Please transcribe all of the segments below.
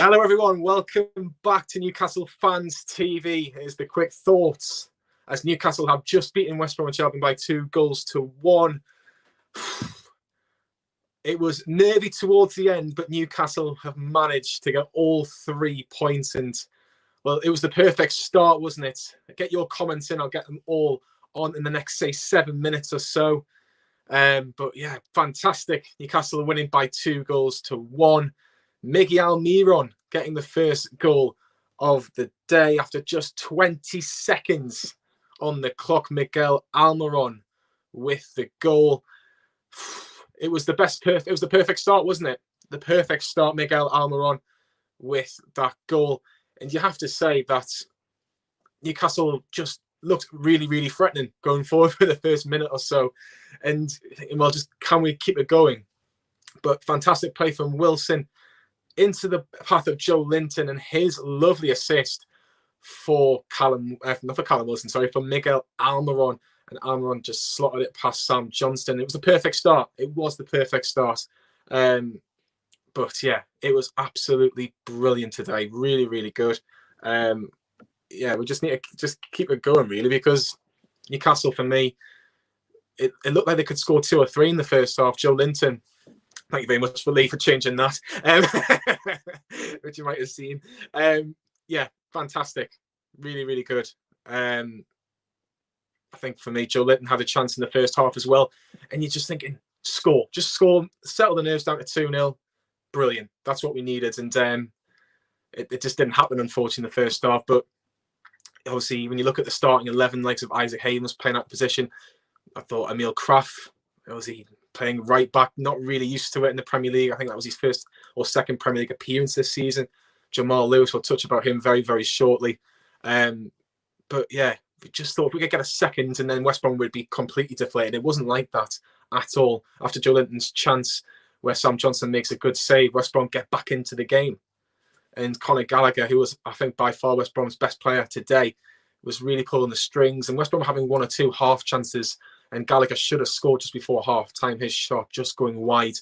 Hello everyone, welcome back to Newcastle Fans TV. Here's the quick thoughts as Newcastle have just beaten West Bromwich Albion by 2-1. It was nervy towards the end, but Newcastle have managed to get all 3 points, and well, it was the perfect start, wasn't it? Get your comments in, I'll get them all on in the next, say, 7 minutes or so. But yeah, fantastic. Newcastle are winning by 2-1. Miggy Almiron getting the first goal of the day after just 20 seconds on the clock. Miguel Almiron with the goal. It was the perfect start, wasn't it? The perfect start, Miguel Almiron with that goal. And you have to say that Newcastle just looked really, really threatening going forward for the first minute or so. And thinking, well, just can we keep it going? But fantastic play from Wilson into the path of Joe Linton, and his lovely assist for for Miguel Almiron. And Almiron just slotted it past Sam Johnston. It was the perfect start. It was the perfect start. But yeah, it was absolutely brilliant today. Really, really good. Yeah, we just need to just keep it going, really, because Newcastle, for me, it looked like they could score 2 or 3 in the first half. Joe Linton, thank you very much for Lee for changing that, which you might have seen. Yeah, fantastic. Really, really good. I think for me, Joe Linton had a chance in the first half as well. And you're just thinking, just score, settle the nerves down to 2-0. Brilliant. That's what we needed. And it just didn't happen, unfortunately, in the first half. But obviously, when you look at the starting 11, likes of Isaac Hayden was playing that position. I thought Emil Kraft, obviously playing right back, not really used to it in the Premier League. I think that was his first or second Premier League appearance this season. Jamal Lewis, we'll touch about him very, very shortly. But yeah, we just thought if we could get a second and then West Brom would be completely deflated. It wasn't like that at all. After Joe Linton's chance where Sam Johnston makes a good save, West Brom get back into the game. And Conor Gallagher, who was, I think, by far West Brom's best player today, was really pulling the strings. And West Brom having 1 or 2 half chances, and Gallagher should have scored just before half time. His shot just going wide.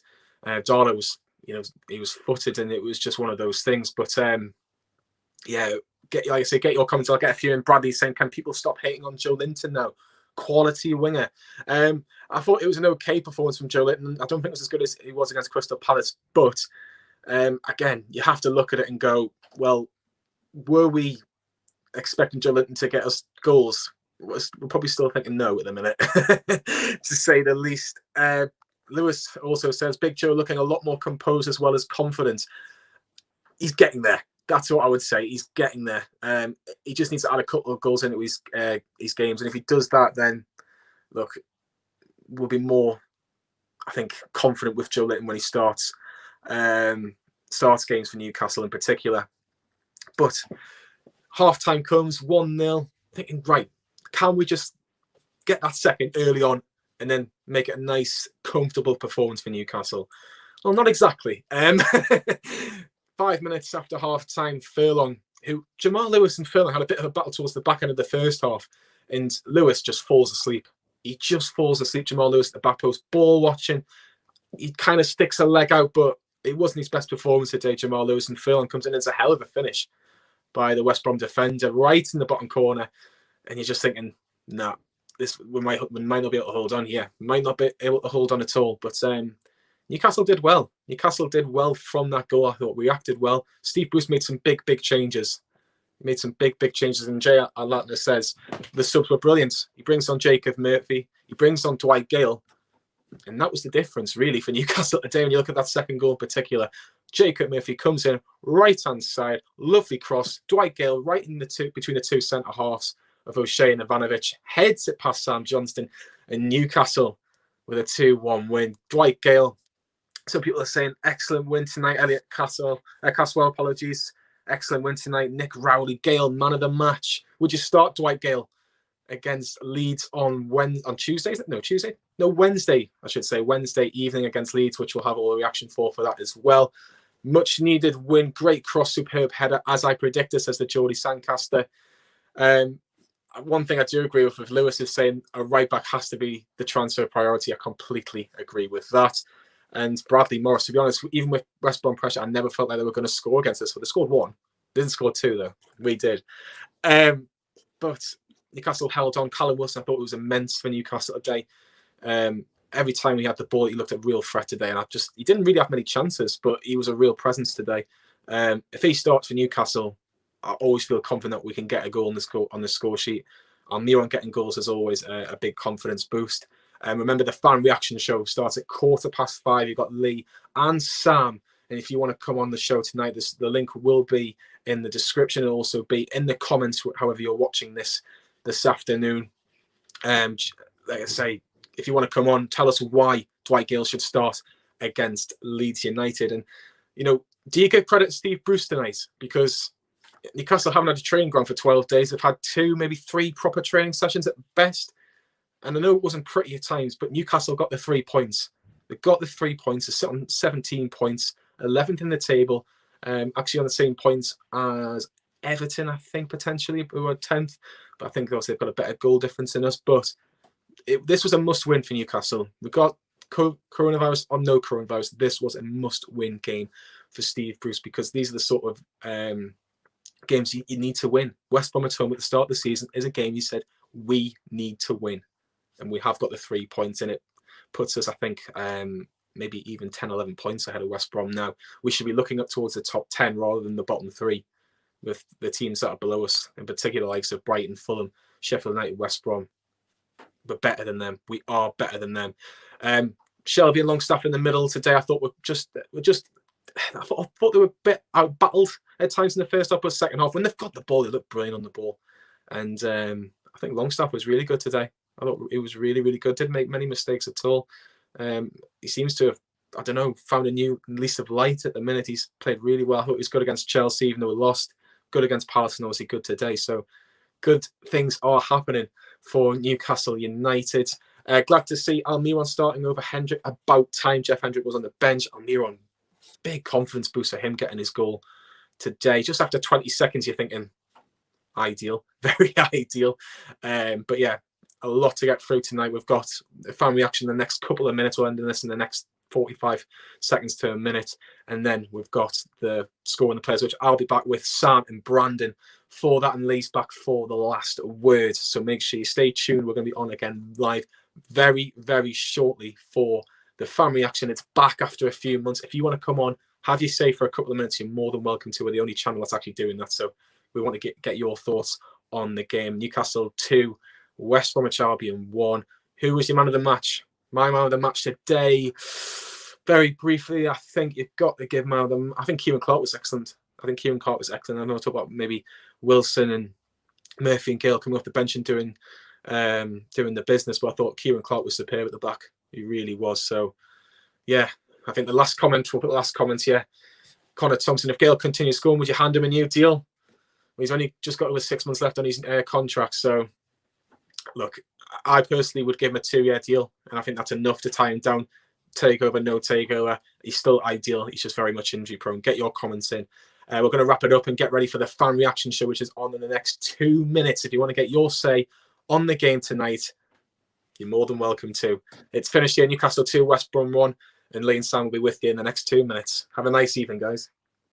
Darla was, he was footed, and it was just one of those things. But yeah, like I say, get your comments. I'll get a few in. Bradley saying, can people stop hating on Joe Linton now? Quality winger. I thought it was an okay performance from Joe Linton. I don't think it was as good as he was against Crystal Palace, but again, you have to look at it and go, well, were we expecting Joe Linton to get us goals? We're probably still thinking no at the minute, to say the least. Lewis also says, Big Joe looking a lot more composed as well as confident. He's getting there. That's what I would say. He's getting there. He just needs to add a couple of goals into his games. And if he does that, then, look, we'll be more, I think, confident with Joe Linton when he starts games for Newcastle in particular. But half-time comes, 1-0, thinking, right, can we just get that second early on and then make it a nice, comfortable performance for Newcastle? Well, not exactly. 5 minutes after half-time, Furlong, Jamal Lewis and Furlong had a bit of a battle towards the back end of the first half, and Lewis just falls asleep. He just falls asleep, Jamal Lewis, at the back post, ball watching. He kind of sticks a leg out, but it wasn't his best performance today, Jamal Lewis, and Furlong comes in. It's a hell of a finish by the West Brom defender right in the bottom corner. And you're just thinking, nah, we might not be able to hold on here. Might not be able to hold on at all. But Newcastle did well. Newcastle did well from that goal. I thought we acted well. Steve Bruce made some big, big changes. He made some big, big changes. And Jay Alatner says the subs were brilliant. He brings on Jacob Murphy. He brings on Dwight Gale. And that was the difference, really, for Newcastle today. When you look at that second goal in particular, Jacob Murphy comes in, right-hand side, lovely cross. Dwight Gale right in between the 2 centre-halves of O'Shea and Ivanovic, heads it past Sam Johnston, and Newcastle with a 2-1 win. Dwight Gale, some people are saying, excellent win tonight. Elliot Caswell, excellent win tonight. Nick Rowley, Gale, man of the match. Would you start Dwight Gale against Leeds on Tuesday? No, Wednesday, I should say. Wednesday evening against Leeds, which we'll have all the reaction for that as well. Much needed win. Great cross, superb header, as I predicted, says the Geordie Sandcaster. One thing I do agree with Lewis is saying a right back has to be the transfer priority. I completely agree with that. And Bradley Morris, to be honest, even with West Brom pressure, I never felt like they were going to score against us. So they scored one. They didn't score two, though. We did. But Newcastle held on. Callum Wilson, I thought it was immense for Newcastle today. Every time he had the ball, he looked a real threat today. And he didn't really have many chances, but he was a real presence today. If he starts for Newcastle, I always feel confident we can get a goal on the score sheet. Almiron getting goals is always a big confidence boost. Remember, the fan reaction show starts at 5:15. You've got Lee and Sam. And if you want to come on the show tonight, the link will be in the description. It'll also be in the comments, however you're watching this afternoon. Like I say, if you want to come on, tell us why Dwight Gale should start against Leeds United. And, do you give credit to Steve Bruce tonight? Because Newcastle haven't had a training ground for 12 days. They've had 2, maybe 3 proper training sessions at best. And I know it wasn't pretty at times, but Newcastle got the 3 points. They got the 3 points. They're sitting on 17 points, 11th in the table, actually on the same points as Everton, I think, potentially, who were 10th. But I think also they've got a better goal difference than us. But this was a must-win for Newcastle. We got coronavirus or no coronavirus. This was a must-win game for Steve Bruce, because these are the sort of games you need to win. West Brom at home at the start of the season is a game you said, we need to win. And we have got the 3 points in it. Puts us, I think, maybe even 10, 11 points ahead of West Brom now. We should be looking up towards the top 10 rather than the bottom 3, with the teams that are below us, in particular likes of Brighton, Fulham, Sheffield United, West Brom. We're better than them. We are better than them. Shelby and Longstaff in the middle today, I thought I thought they were a bit out-battled at times in the first half or second half. When they've got the ball, they look brilliant on the ball. And I think Longstaff was really good today. I thought it was really, really good. Didn't make many mistakes at all. He seems to have, I don't know, found a new lease of light at the minute. He's played really well. I thought he was good against Chelsea, even though we lost. Good against Palace, and obviously good today. So good things are happening for Newcastle United. Glad to see Almiron starting over Hendrick. About time. Jeff Hendrick was on the bench. Almiron, big confidence boost for him getting his goal today. Just after 20 seconds, you're thinking, ideal, very ideal. But yeah, a lot to get through tonight. We've got a fan reaction in the next couple of minutes. We'll end this in the next 45 seconds to a minute. And then we've got the score and the players, which I'll be back with Sam and Brandon for that, and Lee's back for the last word. So make sure you stay tuned. We're going to be on again live very, very shortly for the fan reaction. It's back after a few months. If you want to come on, have your say for a couple of minutes, you're more than welcome to. We're the only channel that's actually doing that. So we want to get your thoughts on the game. Newcastle 2, West Bromwich Albion 1. Who was your man of the match? My man of the match today, very briefly, I think you've got to give man of the. I think Kieran Clark was excellent. I know I talk about maybe Wilson and Murphy and Gale coming off the bench and doing the business, but I thought Kieran Clark was superb at the back. He really was. So, yeah, I think we'll put the last comment here. Connor Thompson, if Gale continues scoring, would you hand him a new deal? Well, he's only just got over 6 months left on his contract. So, look, I personally would give him a 2-year deal, and I think that's enough to tie him down. Takeover, no takeover. He's still ideal. He's just very much injury prone. Get your comments in. We're going to wrap it up and get ready for the fan reaction show, which is on in the next 2 minutes. If you want to get your say on the game tonight, you're more than welcome to. It's finished here. Newcastle 2, West Brom 1, and Lee and Sam will be with you in the next 2 minutes. Have a nice evening, guys.